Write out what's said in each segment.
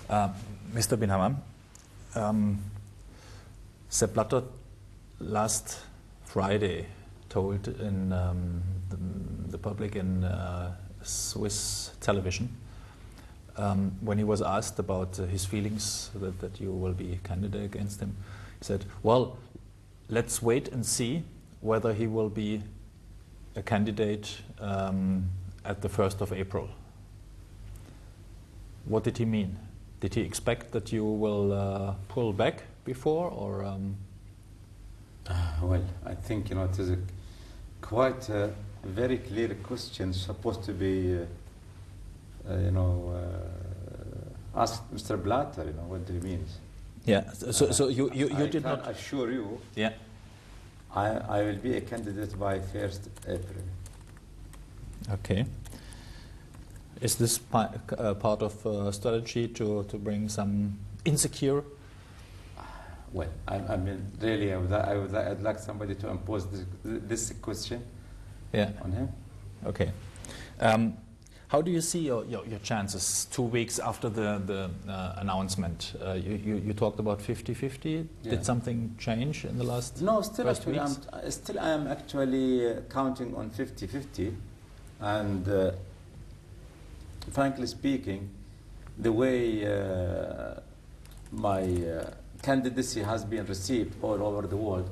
Mr. Bin Hammam, Sepp Blatter last Friday told in the public in Swiss television, when he was asked about his feelings that you will be a candidate against him, he said, well, let's wait and see whether he will be a candidate at the 1st of April. What did he mean? Did he expect that you will pull back before, or? Well, I think it is quite a very clear question. Supposed to be, ask Mr. Blatter. What do you mean? Yeah. So you did not. I can assure you. Yeah. I will be a candidate by 1st April. Okay. Is this part of strategy to bring some insecure? Well, I mean, really, I'd like somebody to impose this question on him. Okay. How do you see your chances 2 weeks after the announcement? You talked about 50-50. Yeah. Did something change in the last No, still first actually, weeks? I am actually counting on 50-50, and frankly speaking, the way my candidacy has been received all over the world,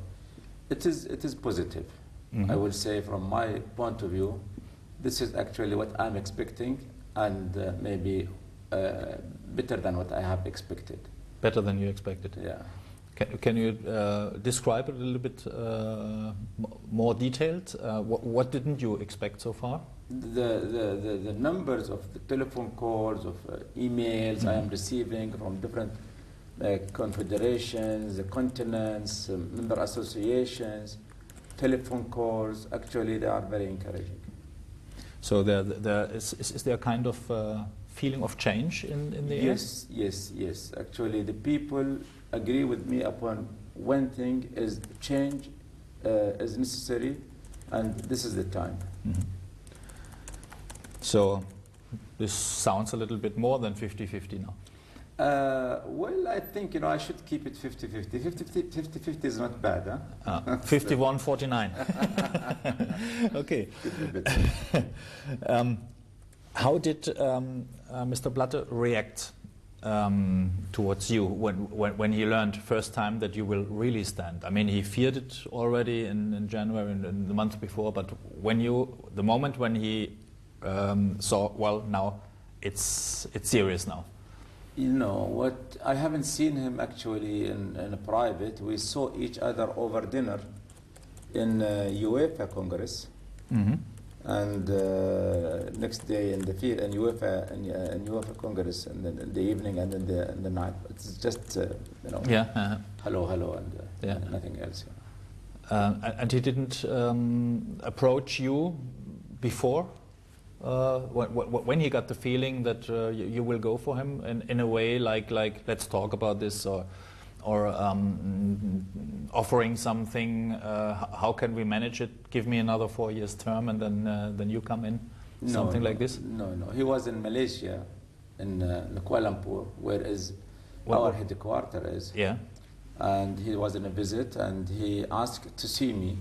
it is positive. Mm-hmm. I will say, from my point of view, this is actually what I'm expecting, and maybe better than what I have expected. Better than you expected? Yeah. Can you describe it a little bit more detailed? What didn't you expect so far? The numbers of the telephone calls, of emails I am receiving from different confederations, continents, member associations, telephone calls, actually they are very encouraging. So is there a kind of feeling of change in the air? Yes. Actually, the people agree with me upon one thing: is change is necessary, and this is the time. Mm-hmm. So this sounds a little bit more than 50-50 now. Well, I think I should keep it 50-50. 50-50 is not bad, huh? 51-49. Okay. How did Mr. Blatter react towards you when he learned first time that you will really stand? I mean, he feared it already in January and in the month before, but the moment when he saw, well, now it's serious now. What, I haven't seen him actually in a private. We saw each other over dinner in UEFA Congress, and next day in UEFA Congress, and then in the evening and in the night. It's just hello, and nothing else. And he didn't approach you before? When he got the feeling that you will go for him in a way like let's talk about this, or offering something, how can we manage it, give me another 4 years term and then you come in, something like this? No, he was in Malaysia, in Kuala Lumpur, where our headquarters is. Yeah. And he was in a visit, and he asked to see me.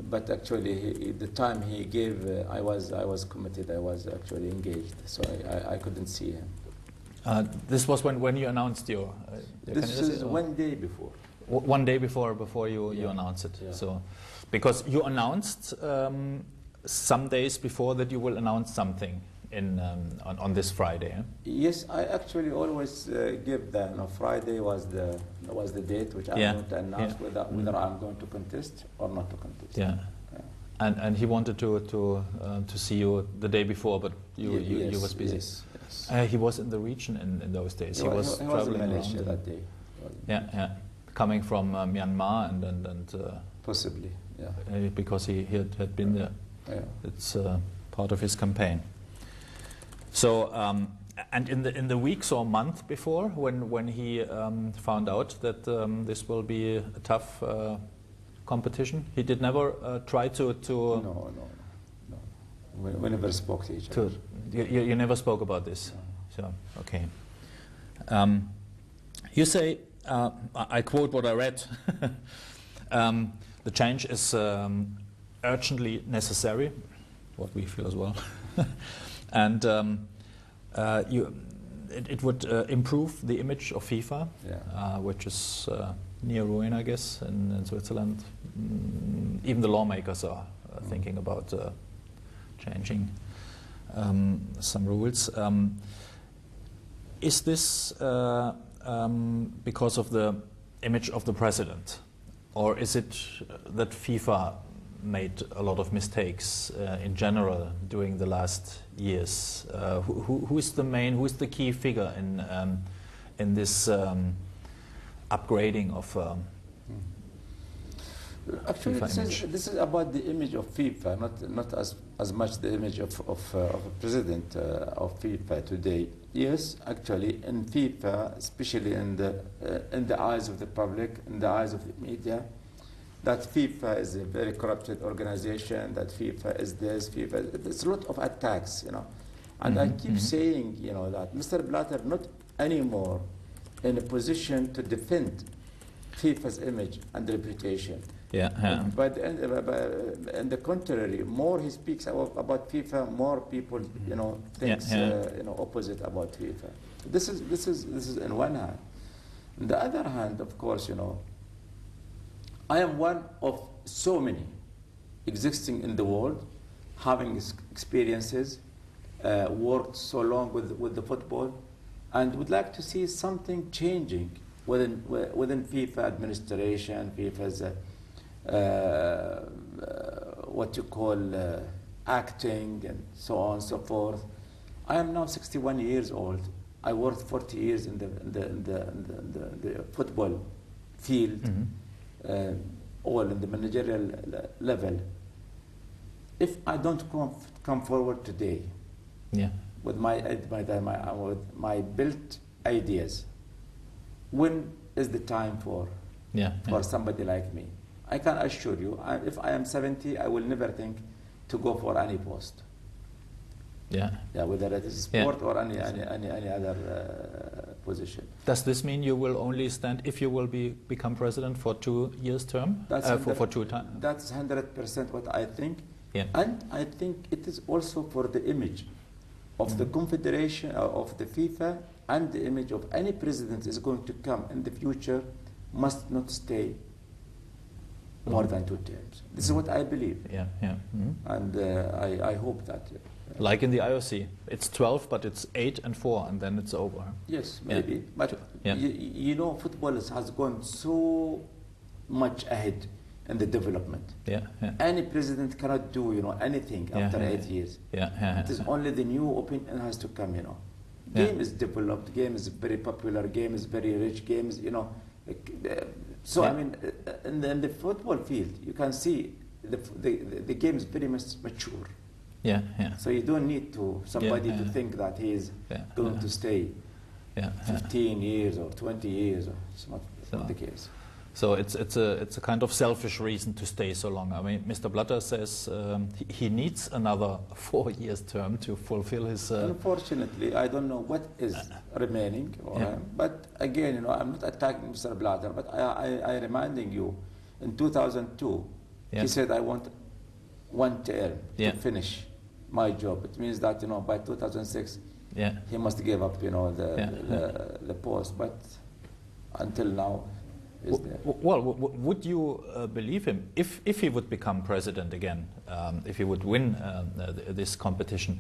But actually, the time he gave, I was committed. I was actually engaged, so I couldn't see him. This was when you announced your this is 1 day before. 1 day before you announced it. Yeah. So, because you announced some days before that you will announce something on this Friday. Eh? Yes, I actually always give that. Friday was the date which I'm going to announce whether I'm going to contest or not to contest. Yeah. And he wanted to see you the day before, but you was busy. Yes. He was in the region in those days. He was traveling in Malaysia around that day. Yeah. Coming from Myanmar and possibly, because he had been there. Yeah. It's part of his campaign. So, and in the weeks or month before, when he found out that this will be a tough competition, he did never try to. No. We never spoke to each other. You never spoke about this. No. So okay. You say, I quote what I read, the change is urgently necessary, what we feel as well, and it would improve the image of FIFA, which is near ruin, I guess, in Switzerland. Even the lawmakers are thinking about changing some rules. Is this because of the image of the president, or is it that FIFA made a lot of mistakes in general during the last years? Who is the key figure in this upgrading of actually FIFA this is about the image of FIFA, not as much the image of a president of FIFA today. Yes, actually in FIFA, especially in the eyes of the public, in the eyes of the media, that FIFA is a very corrupted organization, that FIFA is this, there's a lot of attacks, And I keep saying, that Mr. Blatter not anymore in a position to defend FIFA's image and reputation. But on the contrary, more he speaks about FIFA, more people, thinks, opposite about FIFA. This is on one hand. On the other hand, of course, I am one of so many existing in the world, having experiences, worked so long with the football, and would like to see something changing within FIFA administration, FIFA's what you call acting and so on and so forth. I am now 61 years old. I worked 40 years in the football field, all in the managerial level. If I don't come forward today, with my built ideas, when is the time for somebody like me? I can assure you, if I am 70, I will never think to go for any post. Whether it is sport or any other position. Does this mean you will only stand if you will become president for 2 years term? For 2 times? That's 100% what I think. And I think it is also for the image of the confederation, of the FIFA, and the image of any president is going to come in the future must not stay more than 2 terms. This is what I believe. And I hope that. Like in the IOC, it's 12, but it's 8 and 4, and then it's over. Yes, maybe. But football has gone so much ahead in the development. Any president cannot do anything after 8 years. It is only the new opinion has to come. Game is developed. Game is very popular. Game is very rich. Game is So I mean, in the football field, you can see the game is very much mature. So you don't need somebody to think that he is going to stay 15 years or 20 years. It's not the case. So it's a kind of selfish reason to stay so long. I mean, Mr. Blatter says he needs another 4 years term to fulfill his. Unfortunately, I don't know what is remaining for him. But again, I'm not attacking Mr. Blatter, but I reminding you, in 2002, he said, "I want 1 term to finish my job." It means that by 2006, he must give up the post. But until now. Well, would you believe him if he would become president again, if he would win this competition,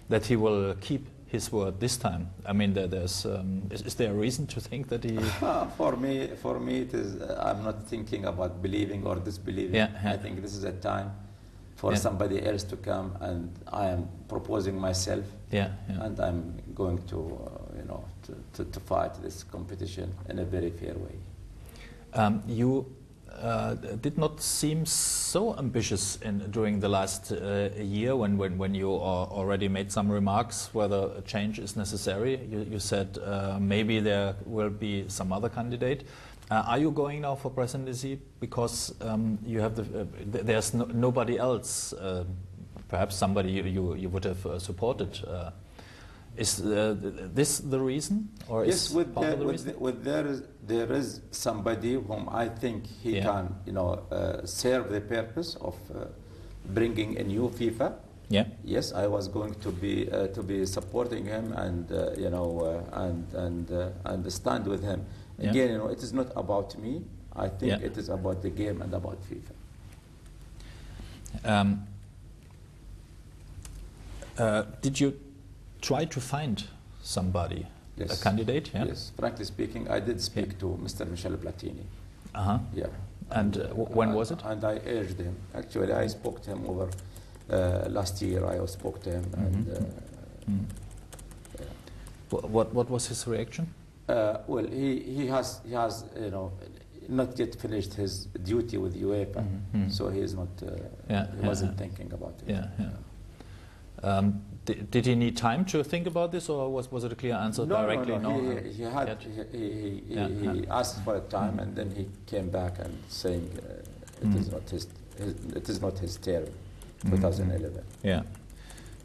that he will keep his word this time? I mean, is there a reason to think that he? For me, it is. I'm not thinking about believing or disbelieving. I think this is a time for somebody else to come, and I am proposing myself, and I'm going to fight this competition in a very fair way. You did not seem so ambitious during the last year when you already made some remarks whether a change is necessary. You said maybe there will be some other candidate. Are you going now for presidency because you have there's nobody else, perhaps somebody you would have supported Is this the reason, or Yes, is part of the reason? There is somebody whom I think he can, serve the purpose of bringing a new FIFA. Yeah. Yes, I was going to be supporting him and and stand with him. Again, it is not about me. I think it is about the game and about FIFA. Did you try to find somebody, a candidate? Yeah? Yes, frankly speaking, I did speak to Mr. Michel Platini. Uh-huh. Yeah. And when was it? And I urged him. Actually, I spoke to him over last year. I spoke to him. And, What was his reaction? Well, he has not yet finished his duty with UEFA, so he is not. He wasn't thinking about it. Yeah. Did he need time to think about this, or was it a clear answer directly? No. He asked for a time, and then he came back and saying it is not his term, 2011. Yeah.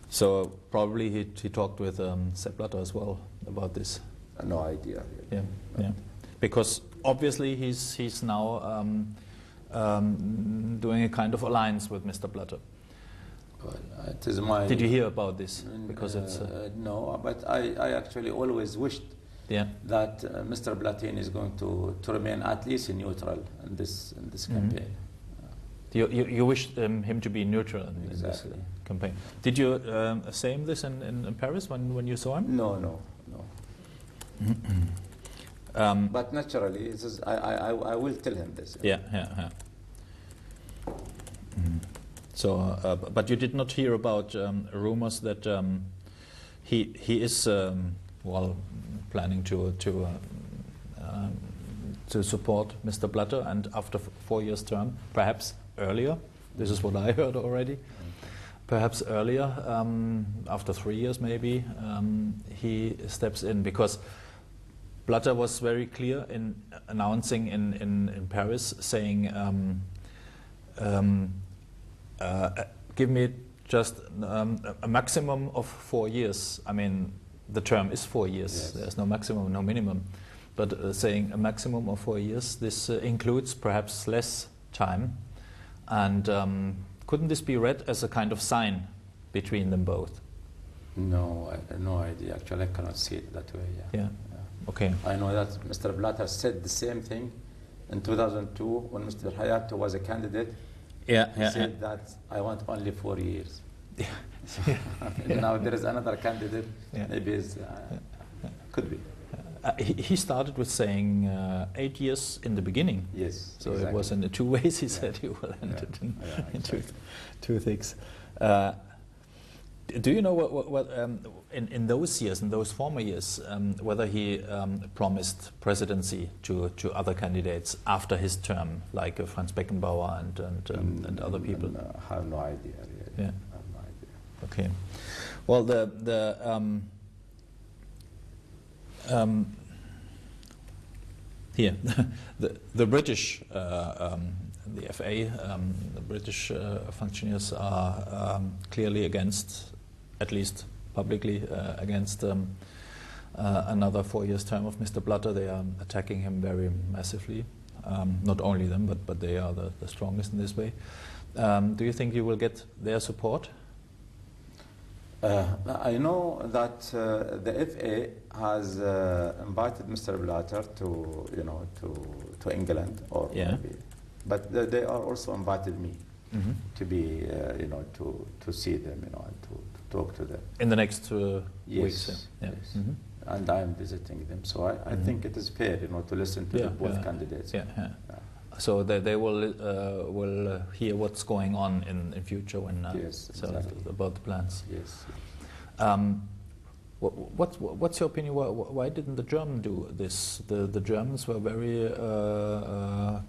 So probably he talked with Sepp Blatter as well about this. No idea. Really. Yeah. Because obviously he's now doing a kind of alliance with Mr. Blatter. Well, it is my. Did you hear about this? Because it's no, but I actually always wished that Mr. Platini is going to remain at least neutral in this campaign. You wished him to be neutral in this campaign. Did you say him this in Paris when you saw him? No. But naturally, I will tell him this. Yeah. So, but you did not hear about rumors that he is planning to support Mr. Blatter, and after 4 years term, perhaps earlier. This is what I heard already. Perhaps earlier, after 3 years maybe, he steps in, because Blatter was very clear in announcing in Paris, saying, give me just a maximum of 4 years. I mean, the term is 4 years. Yes. There's no maximum, no minimum. But saying a maximum of 4 years, this includes perhaps less time. And couldn't this be read as a kind of sign between them both? No, no idea. Actually, I cannot see it that way. Yeah. Okay. I know that Mr. Blatter said the same thing in 2002 when Mr. Hayato was a candidate. He said that I want only 4 years. Now there is another candidate. Maybe could be. He started with saying 8 years in the beginning. Yes. So exactly. It was in the 2 ways he said he will end it in exactly. two things. Do you know what in those years, in those former years, whether he promised presidency to other candidates after his term, like Franz Beckenbauer and other people? No, I have no idea. Really. Yeah. I have no idea. Okay. Well, here the British, the FA, the British functionaries are clearly against, at least publicly, against another 4 years term of Mr. Blatter. They are attacking him very massively. Not only them, but they are the strongest in this way. Do you think you will get their support? I know that the FA has invited Mr. Blatter to England, or maybe, but they are also invited me to be to see them, and to talk to them in the next yes, weeks. Yeah. Yes. And I am visiting them, so I think it is fair, to listen to both candidates. So they will hear what's going on in future when about the plans. Yes. What's your opinion? Why didn't the Germans do this? The Germans were very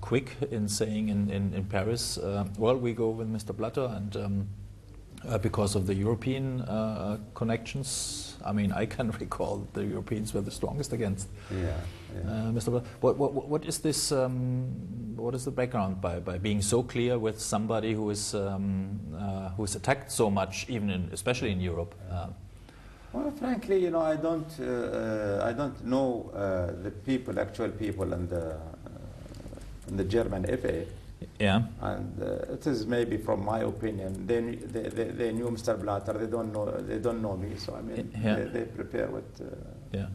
quick in saying in Paris, well, we go with Mr. Blatter, and because of the European connections. I mean, I can recall the Europeans were the strongest against Mr. Blatter. What is this? What is the background by being so clear with somebody who is attacked so much, especially in Europe? Well, frankly, I don't know the people, actual people, in the German FA. Yeah. And it is maybe from my opinion. They knew Mr. Blatter. They don't know me. So I mean, Yeah. they prepare what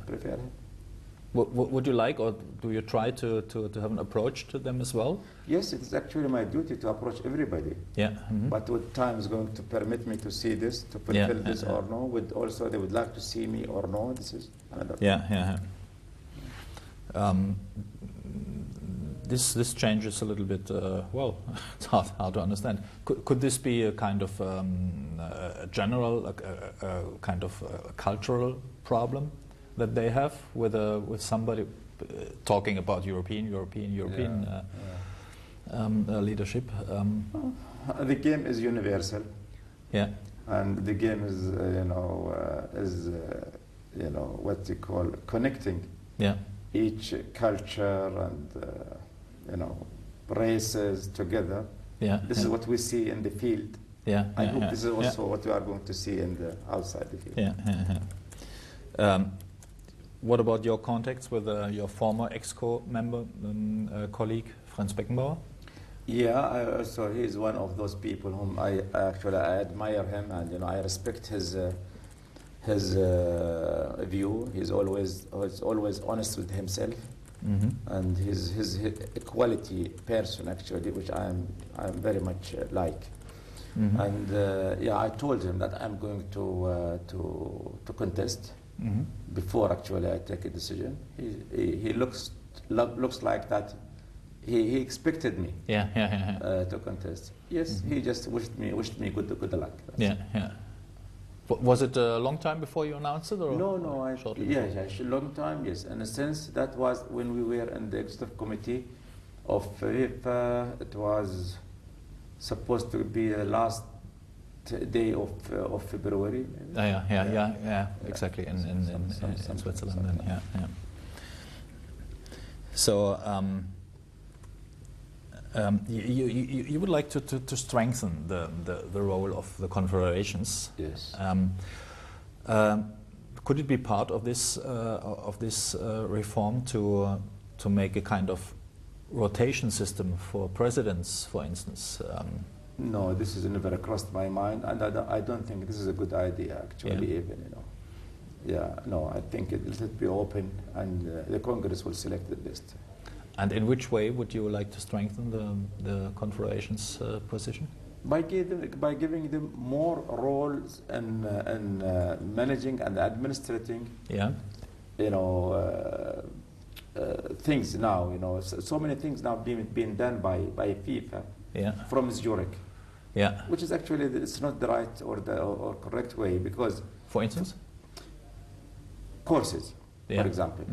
prepare him. Would you like, or do you try to have an approach to them as well? Yes, it is actually my duty to approach everybody. Yeah. But would time is going to permit me to see this, to fulfill this or no? They would like to see me or no? This is another thing. This changes a little bit. Well, it's hard to understand. Could this be a kind of a general, kind of a cultural problem that they have with somebody talking about European leadership? The game is universal. Yeah. And the game is what you call connecting. Yeah. Each culture and races together. Yeah. This is what we see in the field. Yeah. I hope this is also what we are going to see in the outside the field. Yeah. What about your contacts with your former EXCO member, colleague Franz Beckenbauer? Yeah, so he's one of those people whom I admire him, and I respect his view. He's always honest with himself, and he's a quality person actually, which I'm very much like. And I told him that I'm going to contest before actually I take a decision. He looks like that. He expected me to contest. Yes, he just wished me good luck. Was it a long time before you announced it, or no? Long time. Yes, in a sense that was when we were in the executive committee of FIFA. It was supposed to be the last day of February. Exactly, in Switzerland. So you would like to strengthen the role of the confederations. Yes. Could it be part of this reform to make a kind of rotation system for presidents, for instance? No, this has never crossed my mind, and I don't think this is a good idea actually. I think it should be open, and the Congress will select the best. And in which way would you like to strengthen the confederation's position? By giving them more roles in managing and administrating. Things now. So many things now being done by FIFA. From Zurich. Which is actually it's not the right or correct way, because. For instance. Courses, for example.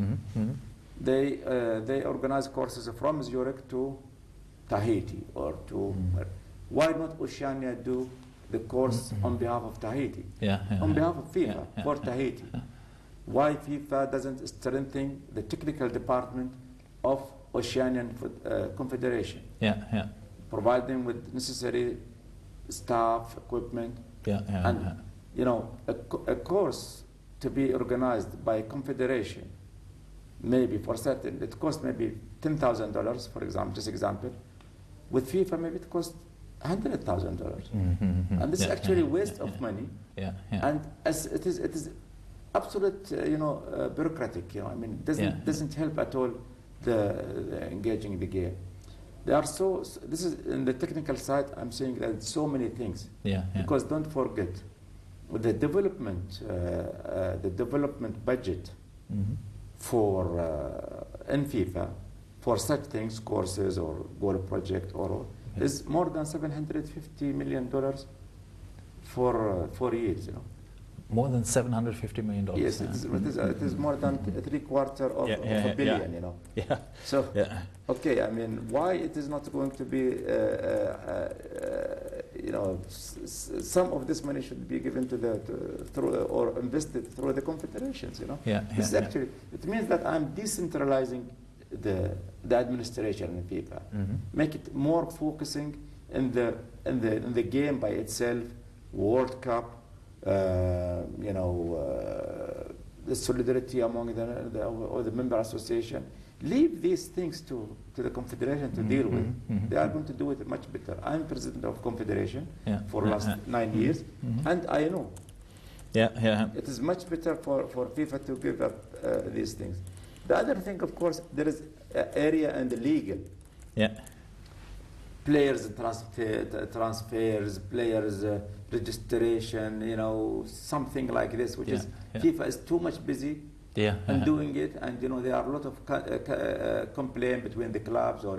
They organize courses from Zurich to Tahiti or to. Why not Oceania do the course on behalf of Tahiti? On behalf of FIFA for Tahiti. Why FIFA doesn't strengthen the technical department of Oceanian Confederation? Provide them with necessary staff, equipment, and a course to be organized by a confederation. Maybe for certain, it costs maybe $10,000, for example, just example. With FIFA, maybe it costs $100,000, and this is actually waste of money. And as it is absolute, bureaucratic. It doesn't help at all the engaging the game. This is in the technical side. I'm saying that so many things. Because don't forget, with the development budget for in FIFA for such things, courses or goal project is more than $750 million for 4 years. More than $750 million. Yes, it is more than $750 of a billion. So, okay, why it is not going to be, some of this money should be given or invested through the confederations. Actually, it means that I'm decentralizing the administration in FIFA, make it more focusing in the game by itself, World Cup, the solidarity among the member association. Leave these things to the Confederation to deal with. They are going to do it much better. I'm president of Confederation for last 9 years, and I know it is much better for FIFA to give up these things. The other thing, of course, there is area and the legal. Players transfers, players registration, something like this, which is FIFA is too much busy and doing it, and there are a lot of complaint between the clubs or